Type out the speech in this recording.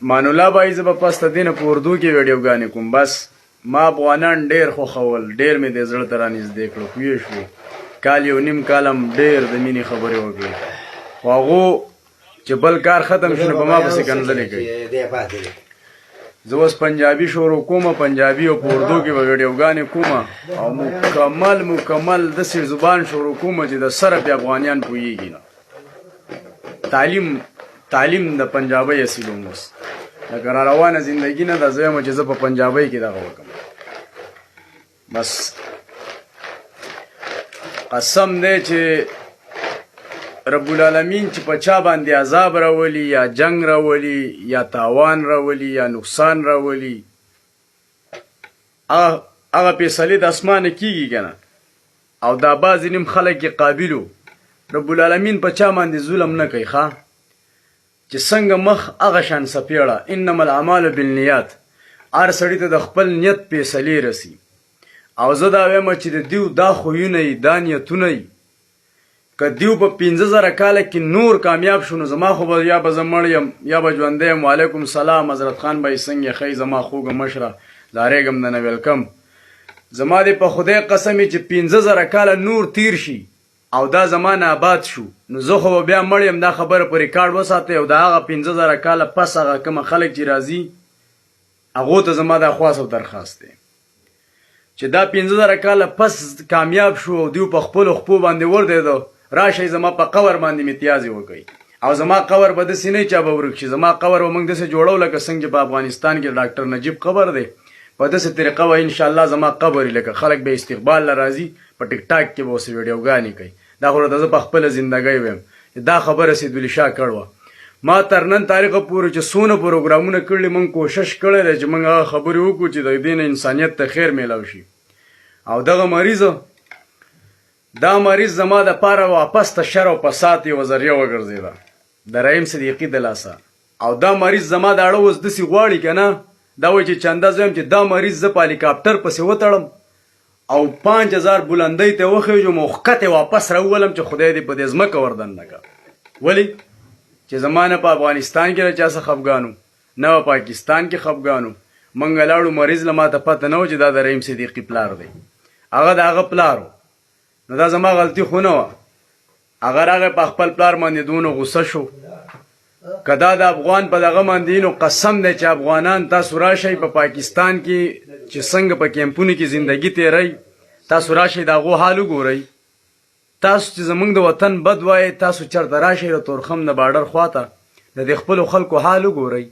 مان الله بھائی زه به پس ته دې نه په اردو کې ویډیوګانې کوم. بس ما افغانان ډېر خوښول، ډېر مې د زړه ته رانږدې کړو. پوه شوې؟ کال یو نیم کال هم ډېر د مینې خبرې وکړې، خو هغو چې بل کار ختم شو نو په ما پسې کنځلې کوي. زه اوس پنجابي شروع کوم، پنجابي او په اردو کې به ویډیوګانې کوم او مکمل داسې زبان شروع کوم چې د سره پې افغانیان پوهېږي نه. تعلیم د پنجابۍ اصیل وم اوس لکه را روانه زندګي نه ده. زه یم چې زه په پنجابۍ کې دغه وکړم. بس قسم دی چې رب العالمین چې په چا باندې عذاب راولي یا جنگ راولي یا تاوان راولي یا نقصان راولي، هغه فیصلې د اسمانه کیږي که نه. او دا بعضې نیم خلک یې قابلو. رب العالمین په چا باندې ظلم نه کوي ښه، چې څنګه مخ هغه شان سپېړه. انما الاعمال بالنیات، هر سړي ته د خپل نیت فیصلې رسي. او زه دا وایم چې د دیو دا خویونه یي، دا نیتونه یي، که دیو په 50,000 کاله کې نور کامیاب شو نو زما خو به یا به زه مړ یم یا به ژوندی یم. وعلیکم سلام حضرت خان بھائی څنګه ښی؟ زما خوږه مشره لاریږم دنه ویلکم. زما دې په خدای قسم چې 50,000 کاله نور تیر شي او دا زمانه آباد شو نو زه خو بیا مړ یم. دا خبره په ریکارډ وساتئ او د هغه 50,000 کاله پس هغه کومه خلک چې راځي هغو ته زما دا خواست او درخواست دی چې دا 50,000 کاله پس کامیاب شو او دیو په خپلو خپو باندې وردېدو، راشئ زما په قبر باندې امتیازې وکئ. او زما قبر به داسې نه چا به ورک شي. زما قبر به موږ داسې جوړو لکه څنګه چې په افغانستان کې ډاکټر نجیب قبر دی، په داسې طریقه به انشاءالله زما قبر لکه خلک به استقبال له راځي. په ټیک ټاک کې به اوس ویډیوګانې کوي. دا خو راته زه په خپله زندګۍ ویم دا خبره سیدولي شاه کړ وه. ما تر نن تاریخه پورې چې څونه پروګرامونه کړي موږ کوشش کړی دی چې موږ هغه خبرې وکړو چې د دې نه انسانیت ته خیر میلاو شي. او دغه دا مریض زما د پاره واپس ته شر او فساد یوه ذریعه وګرځېده د رحیم صدیقي د لاسه. او دا مریض زما د اړه اوس داسې غواړي که نه، دا وایي چې چنده زه یم چې دا مریض زه په هلیکاپټر پسې وتړم او 5000 بلندۍ ته وخېږم او ښکته واپس راوولم چې خدای دې په دې ځمکه وردن نه کړه. ولې چې زما نه په افغانستان کې له چا څه خفګانو نه په پاکستان کې خفګانو. موږ لاړو مریض له ما ته پته نه و چې دا د رحیم صدیقي پلار دی، هغه د هغه پلار و. نو دا زما غلطي خو نه وه. هغه راغی په خپل پلار باندې دونه غوسه شو. که دا د افغان په دغه باندې نو قسم دی چې افغانان تاسو راشئ په پاکستان کې چې څنګه په کیمپونو کې زندگی تیری، تاسو راشئ د هغو حال وګورئ. تاسو چې زموږ د وطن بد وایئ، تاسو چېرته راشئ د تورخم د باډر خواته د دې خپلو خلکو حال وګورئ.